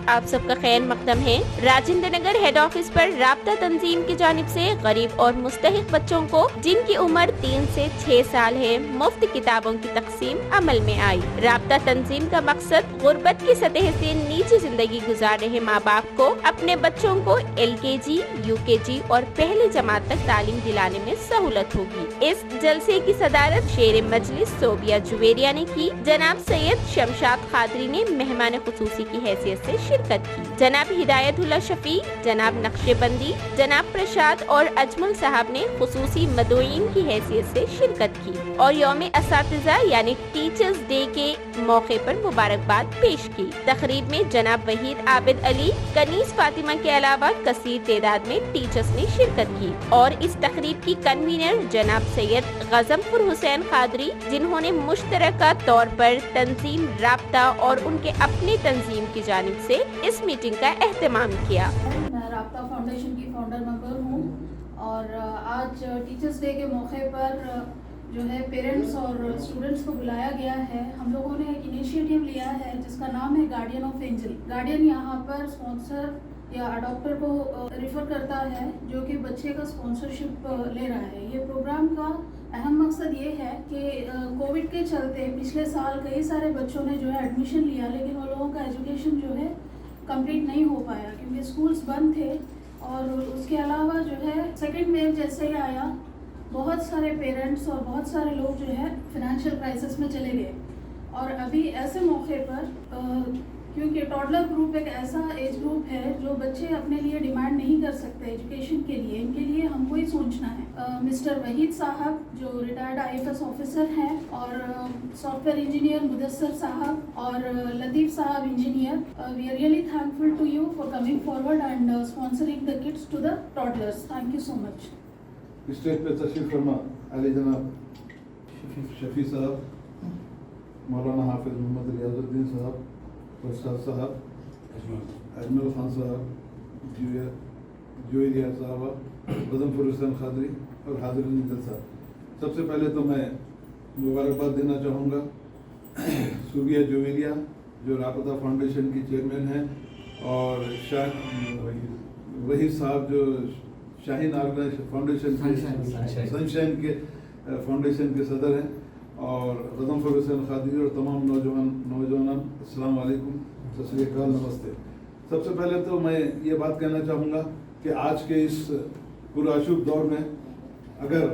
آپ سب کا خیر مقدم ہے۔ راجندر نگر ہیڈ آفس پر رابطہ تنظیم کی جانب سے غریب اور مستحق بچوں کو جن کی عمر 3 سے 6 سال ہے مفت کتابوں کی تقسیم عمل میں آئی۔ رابطہ تنظیم کا مقصد غربت کی سطح سے نیچے زندگی گزار رہے ماں باپ کو اپنے بچوں کو LKG، UKG اور پہلی جماعت تک تعلیم دلانے میں سہولت ہوگی۔ اس جلسے کی صدارت شیر مجلس صوبیہ جویریہ نے کی۔ جناب سید شمشاد قادری نے مہمان خصوصی کی حیثیت سے شرکت کی۔ جناب ہدایت اللہ شفیع، جناب نقش بندی، جناب پرشاد اور اجمل صاحب نے خصوصی مدعوئین کی حیثیت سے شرکت کی اور یوم اساتذہ یعنی ٹیچرز ڈے کے موقع پر مبارکباد پیش کی۔ تقریب میں جناب وحید عابد علی، کنیز فاطمہ کے علاوہ کثیر تعداد میں ٹیچرز نے شرکت کی اور اس تقریب کی کنوینر جناب سید غضنفر حسین قادری، جنہوں نے مشترکہ طور پر تنظیم رابطہ اور ان کے اپنے تنظیم کی جانب سے اس میٹنگ کا اہتمام کیا۔ میں رابطہ فاؤنڈیشن کی فاؤنڈر ممبر ہوں اور آج ٹیچرز ڈے کے موقع پر جو ہے پیرنٹس اور اسٹوڈنٹس کو بلایا گیا ہے۔ ہم لوگوں نے ایک انیشیٹو لیا ہے جس کا نام ہے گارڈین آف اینجل۔ گارڈین یہاں پر اسپانسر یا اڈاپٹر کو ریفر کرتا ہے جو کہ بچے کا اسپانسرشپ لے رہا ہے۔ یہ پروگرام کا اہم مقصد یہ ہے کہ کووڈ کے چلتے پچھلے سال کئی سارے بچوں نے جو ہے ایڈمیشن لیا لیکن وہ لوگوں کا ایجوکیشن جو ہے کمپلیٹ نہیں ہو پایا کیونکہ اسکولز بند تھے، اور اس کے علاوہ جو ہے سیکنڈ ویو جیسے ہی آیا بہت سارے پیرنٹس اور بہت سارے لوگ جو ہے فائنینشیل کرائسس میں چلے گئے۔ اور ابھی ایسے موقع پر کیونکہ ٹوڈلر گروپ ایک ایسا ایج گروپ ہے جو بچے اپنے لیے ڈیمانڈ نہیں کر سکتے ایجوکیشن کے لیے، ان کے لیے ہم کو ہی سوچنا ہے۔ مسٹر وحید صاحب جو ریٹائرڈ IFS آفیسر ہیں اور سافٹ ویئر انجینئر مدثر صاحب اور لطیف صاحب engineer, we are really thankful to you for coming forward and sponsoring the kids to the toddlers. Thank you so much. Stage پہ تشریف فرما علی جناب شفیع صاحب، مولانا حافظ محمد ریاض الدین صاحب، پرشاد صاحب، اجمل خان صاحب، جویریہ صاحب، غضنفر حسین قادری اور حاضرین جلسہ۔ سب سے پہلے تو میں مبارکباد دینا چاہوں گا صوبیہ جویریہ جو رابطہ فاؤنڈیشن کی چیئرمین ہیں، اور وحید صاحب جو شاہین آرگنائزیشن فاؤنڈیشن سنشائن کے فاؤنڈیشن کے صدر ہیں، اور غضنفر حسین قادری اور تمام نوجوان السلام علیکم، ست سری اکال، نمستے۔ سب سے پہلے تو میں یہ بات کہنا چاہوں گا کہ آج کے اس پرآشوب دور میں اگر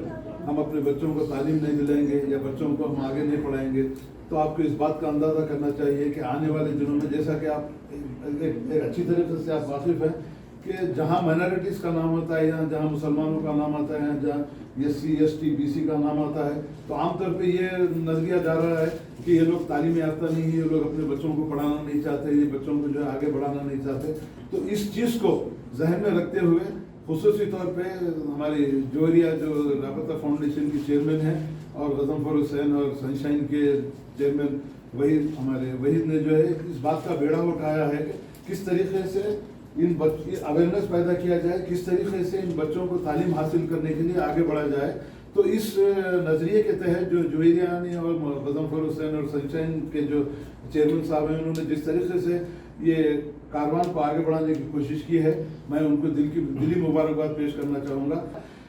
ہم اپنے بچوں کو تعلیم نہیں دلائیں گے یا بچوں کو ہم آگے نہیں پڑھائیں گے تو آپ کو اس بات کا اندازہ کرنا چاہیے کہ آنے والے دنوں میں، جیسا کہ آپ ایک اچھی طریقے سے آپ واقف ہیں کہ جہاں مائنارٹیز کا نام ہوتا ہے، جہاں مسلمانوں کا نام آتا ہے، جہاں SC ST BC کا نام آتا ہے، تو عام طور پہ یہ نظریہ جا رہا ہے کہ یہ لوگ تعلیم یافتہ نہیں ہیں، یہ لوگ اپنے بچوں کو پڑھانا نہیں چاہتے، یہ بچوں کو جو ہے آگے بڑھانا نہیں چاہتے۔ تو اس چیز کو ذہن میں رکھتے ہوئے خصوصی طور پہ ہماری جویریہ جو رابطہ فاؤنڈیشن کی چیئرمین ہیں اور غضنفر حسین اور سنشائن کے چیئرمین وحید نے جو ہے اس بات کا بیڑا اٹھایا ہے کہ کس طریقے سے اویئرنیس پیدا کیا جائے، کس طریقے سے ان بچوں کو تعلیم حاصل کرنے کے لیے آگے بڑھا جائے۔ تو اس نظریے کے تحت جو جویریہ نے اور غضنفر حسین اور سنشائن کے جو چیئرمین صاحب ہیں، انہوں نے جس طریقے سے یہ کاروان کو آگے بڑھانے کی کوشش کی ہے، میں ان کو دلی مبارکباد پیش کرنا چاہوں گا۔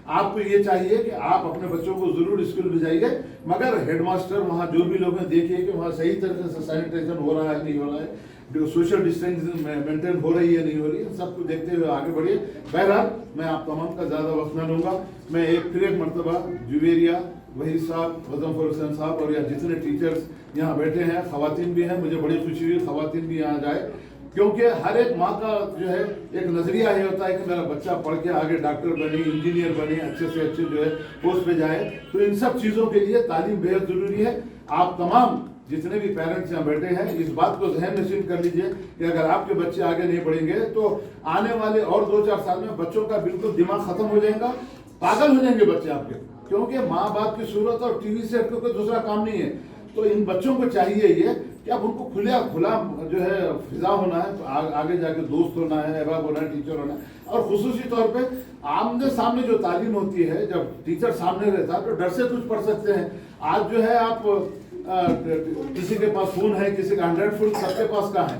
آپ کو یہ چاہیے کہ آپ اپنے بچوں کو ضرور اسکول بھیجائیے، مگر ہیڈ ماسٹر وہاں جو بھی لوگ ہیں دیکھیے کہ وہاں صحیح طریقے سے سینیٹائزیشن ہو رہا ہے نہیں ہو رہا ہے، جو سوشل ڈسٹینس مینٹین ہو رہی ہے نہیں ہو رہی ہے، سب کو دیکھتے ہوئے آگے بڑھیے۔ بہرحال میں آپ تمام کا زیادہ وقت نہ لوں گا، میں پھر ایک مرتبہ جویریہ، وحید صاحب، غضنفر حسین صاحب اور جتنے ٹیچرز یہاں بیٹھے ہیں، خواتین بھی ہیں، مجھے بڑی خوشی ہوئی خواتین بھی یہاں جائے، کیونکہ ہر ایک ماں کا جو ہے ایک نظریہ یہ ہوتا ہے کہ میرا بچہ پڑھ کے آگے ڈاکٹر بنے، انجینئر بنے، اچھے سے اچھے جو ہے پوسٹ پہ جائے۔ تو ان سب چیزوں کے لیے تعلیم بہت ضروری ہے۔ آپ تمام جتنے بھی پیرنٹس یہاں بیٹھے ہیں اس بات کو ذہن نشین کر لیجئے کہ اگر آپ کے بچے آگے نہیں بڑھیں گے تو آنے والے اور 2-4 سال میں بچوں کا بالکل دماغ ختم ہو جائے گا، پاگل ہو جائیں گے بچے آپ کے، کیونکہ ماں باپ کی صورت اور ٹی وی سے ہٹ کے کوئی دوسرا کام نہیں ہے۔ تو ان بچوں کو چاہیے یہ کہ اب ان کو کھلا جو ہے فضا ہونا ہے، تو آگے جا کے دوست ہونا ہے، احباب ہونا ہے، ٹیچر ہونا ہے، اور خصوصی طور پہ آمنے سامنے جو تعلیم ہوتی ہے، جب ٹیچر سامنے رہتا ہے تو ڈر سے کچھ پڑھ سکتے ہیں۔ آج جو ہے آپ کسی کے پاس فون ہے، کسی کا 100 فون، سب کے پاس کہاں ہے،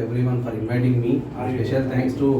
Everyone for inviting me. Special thanks to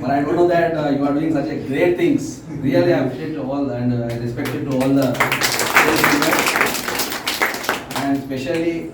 but I don't know that you are doing such a great things. Really I appreciate all and I respect to all the and especially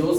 2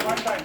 one time,